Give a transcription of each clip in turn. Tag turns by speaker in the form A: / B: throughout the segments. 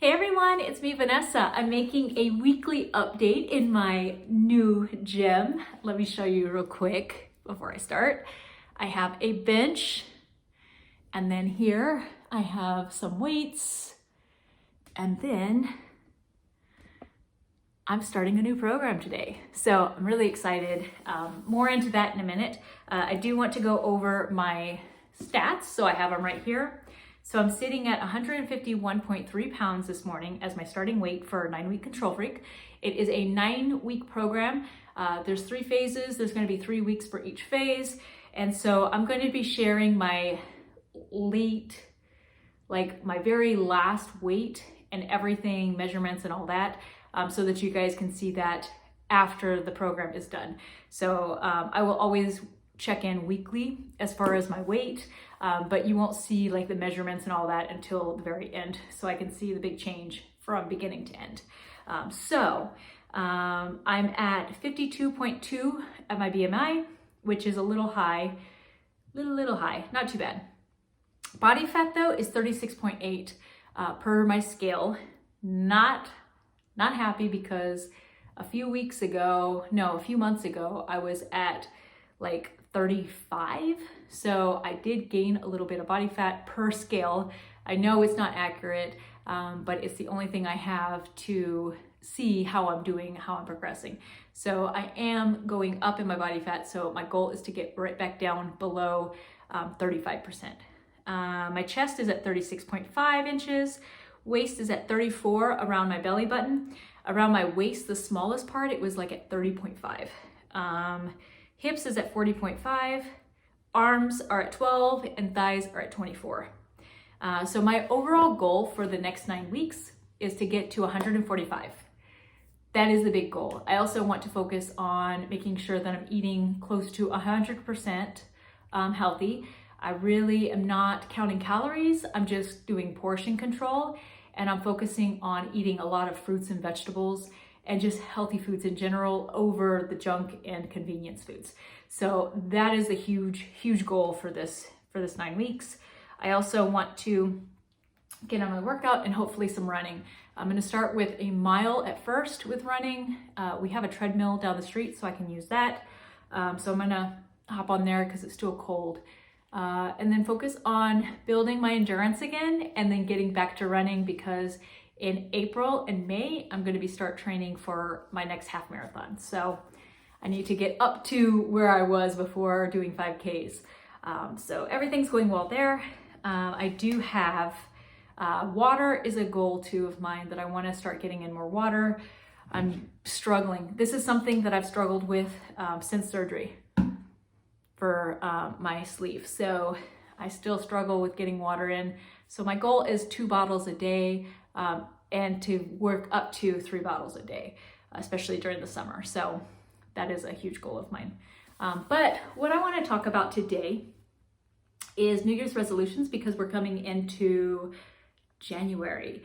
A: Hey everyone, it's me, Vanessa. I'm making a weekly update in my new gym. Let me show you real quick before I start. I have a bench, and then here I have some weights, and then I'm starting a new program today. So I'm really excited. More into that in a minute. I do want to go over my stats, so I have them right here. So I'm sitting at 151.3 pounds this morning as my starting weight for a 9-week Control Freak. It is a 9-week program. There's 3 phases. There's going to be 3 weeks for each phase. And so I'm going to be sharing my my very last weight and everything, measurements and all that, so that you guys can see that after the program is done. So I will always check in weekly as far as my weight, but you won't see like the measurements and all that until the very end, so I can see the big change from beginning to end. I'm at 52.2 at my BMI, which is a little high, little high, not too bad. Body fat though is 36.8 per my scale. Not happy because a few months ago, I was at like 35. So I did gain a little bit of body fat per scale. I know it's not accurate, but it's the only thing I have to see how I'm doing, how I'm progressing. So I am going up in my body fat. So my goal is to get right back down below 35%. My chest is at 36.5 inches. Waist is at 34 around my belly button. Around my waist, the smallest part, it was like at 30.5. Hips is at 40.5. Arms are at 12 and thighs are at 24. So my overall goal for the next 9 weeks is to get to 145. That is the big goal. I also want to focus on making sure that I'm eating close to 100% healthy. I really am not counting calories. I'm just doing portion control, and I'm focusing on eating a lot of fruits and vegetables and just healthy foods in general over the junk and convenience foods. So that is a huge goal for this 9 weeks. I also want to get on my workout and hopefully some running. I'm going to start with a mile at first with running. We have a treadmill down the street, so I can use that. So I'm going to hop on there because it's still cold. And then focus on building my endurance again and then getting back to running, because in April and May, I'm going to start training for my next half marathon. So I need to get up to where I was before doing 5Ks. So everything's going well there. I do have water is a goal too of mine, that I want to start getting in more water. I'm struggling. This is something that I've struggled with since surgery for my sleeve. So I still struggle with getting water in. So my goal is 2 bottles a day, and to work up to 3 bottles a day, especially during the summer. So that is a huge goal of mine. But what I want to talk about today is New Year's resolutions, because we're coming into January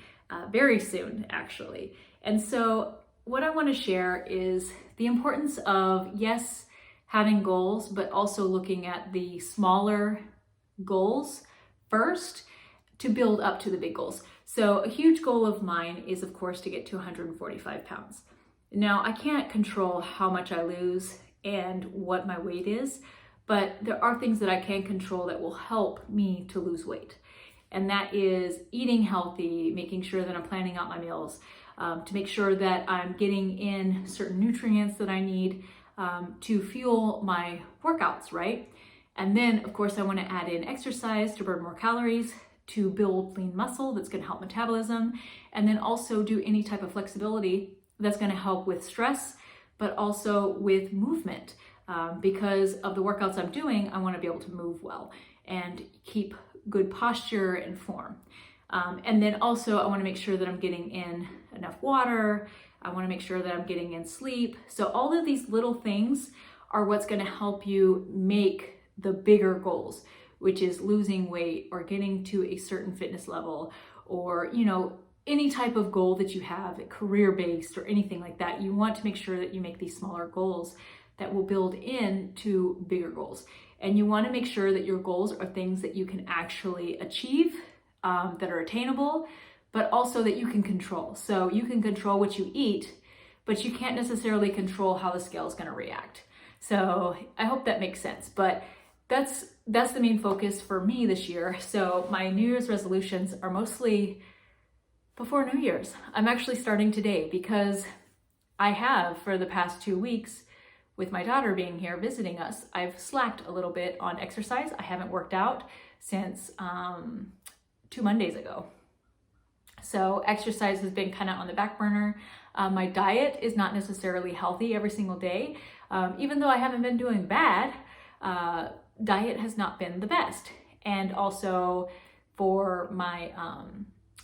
A: very soon, actually. And so what I want to share is the importance of, yes, having goals, but also looking at the smaller goals first to build up to the big goals. So a huge goal of mine is, of course, to get to 145 pounds. Now, I can't control how much I lose and what my weight is, but there are things that I can control that will help me to lose weight. And that is eating healthy, making sure that I'm planning out my meals, to make sure that I'm getting in certain nutrients that I need, to fuel my workouts, right? And then, of course, I want to add in exercise to burn more calories, to build lean muscle that's going to help metabolism, and then also do any type of flexibility that's going to help with stress, but also with movement. Because of the workouts I'm doing, I want to be able to move well and keep good posture and form. And then also I want to make sure that I'm getting in enough water. I want to make sure that I'm getting in sleep. So all of these little things are what's going to help you make the bigger goals, which is losing weight or getting to a certain fitness level, or, any type of goal that you have, career-based or anything like that. You want to make sure that you make these smaller goals that will build into bigger goals. And you want to make sure that your goals are things that you can actually achieve, that are attainable, but also that you can control. So you can control what you eat, but you can't necessarily control how the scale is going to react. So I hope that makes sense, but that's the main focus for me this year. So my New Year's resolutions are mostly before New Year's. I'm actually starting today because I have, for the past 2 weeks, with my daughter being here visiting us, I've slacked a little bit on exercise. I haven't worked out since 2 Mondays ago. So exercise has been kind of on the back burner. My diet is not necessarily healthy every single day. Even though I haven't been doing bad, diet has not been the best. And also for my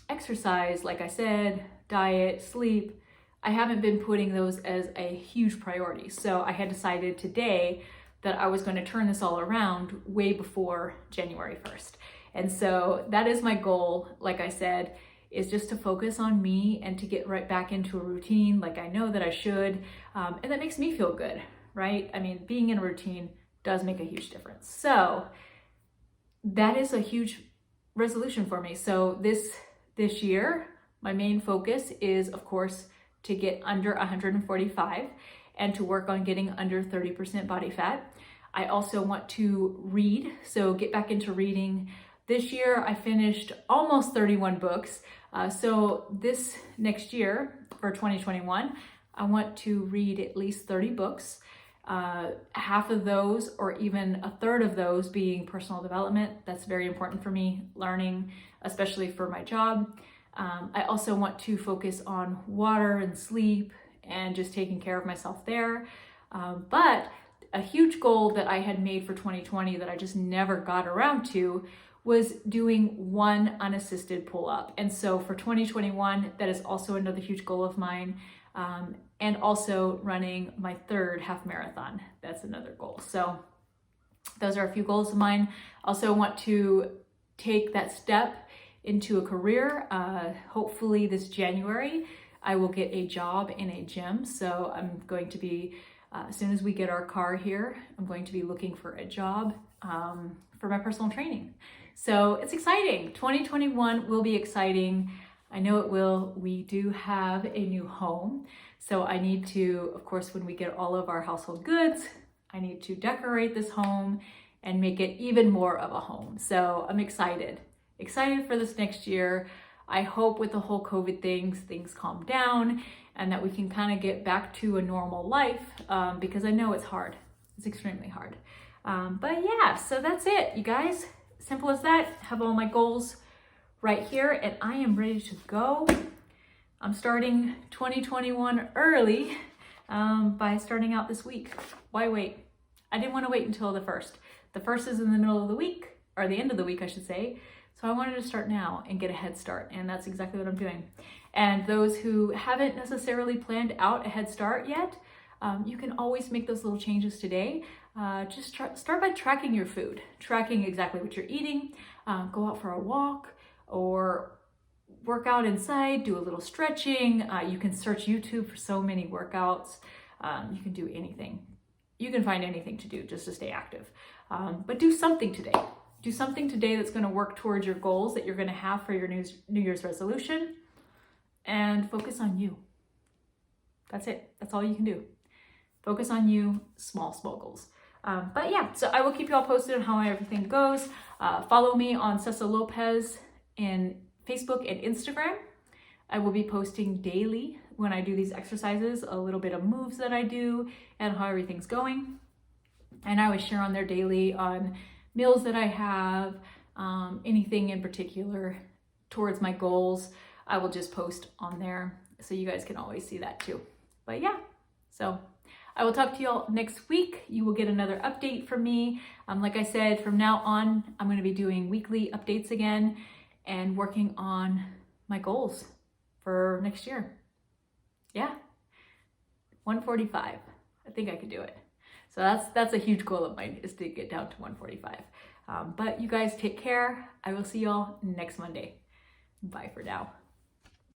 A: exercise, like I said, diet, sleep, I haven't been putting those as a huge priority. So I had decided today that I was going to turn this all around way before January 1st. And so that is my goal, like I said, is just to focus on me and to get right back into a routine like I know that I should. And that makes me feel good, right? I mean, being in a routine does make a huge difference. So that is a huge resolution for me. So this year, my main focus is, of course, to get under 145 and to work on getting under 30% body fat. I also want to read, so get back into reading. This year, I finished almost 31 books. So this next year, for 2021, I want to read at least 30 books. Half of those, or even a third of those, being personal development. That's very important for me, learning, especially for my job. I also want to focus on water and sleep and just taking care of myself there. But a huge goal that I had made for 2020 that I just never got around to was doing one unassisted pull-up. And so for 2021, that is also another huge goal of mine. And also running my 3rd half marathon. That's another goal. So those are a few goals of mine. Also want to take that step into a career. Hopefully this January, I will get a job in a gym. So I'm going to be, as soon as we get our car here, I'm going to be looking for a job for my personal training. So it's exciting. 2021 will be exciting. I know it will. We do have a new home. So I need to, of course, when we get all of our household goods, I need to decorate this home and make it even more of a home. So I'm excited for this next year. I hope with the whole COVID things calm down and that we can kind of get back to a normal life because I know it's hard. It's extremely hard. But yeah, so that's it, you guys. Simple as that. Have all my goals right here and I am ready to go. I'm starting 2021 early by starting out this week. Why wait? I didn't want to wait until the 1st. The 1st is in the middle of the week, or the end of the week, I should say. So I wanted to start now and get a head start, and that's exactly what I'm doing. And those who haven't necessarily planned out a head start yet, you can always make those little changes today. Just start by tracking your food, tracking exactly what you're eating, go out for a walk, or work out inside, do a little stretching. You can search YouTube for so many workouts. You can do anything. You can find anything to do just to stay active. But do something today. Do something today that's going to work towards your goals that you're going to have for your New Year's resolution. And focus on you. That's it. That's all you can do. Focus on you, small goals. But yeah, so I will keep you all posted on how everything goes. Follow me on Cessa Lopez in Facebook and Instagram. I will be posting daily when I do these exercises, a little bit of moves that I do and how everything's going. And I always share on there daily on meals that I have, anything in particular towards my goals. I will just post on there so you guys can always see that too. But yeah, so I will talk to you all next week. You will get another update from me. Like I said, from now on, I'm going to be doing weekly updates again and working on my goals for next year. Yeah, 145. I think I could do it. So that's a huge goal of mine, is to get down to 145. But you guys take care. I will see y'all next Monday. Bye for now.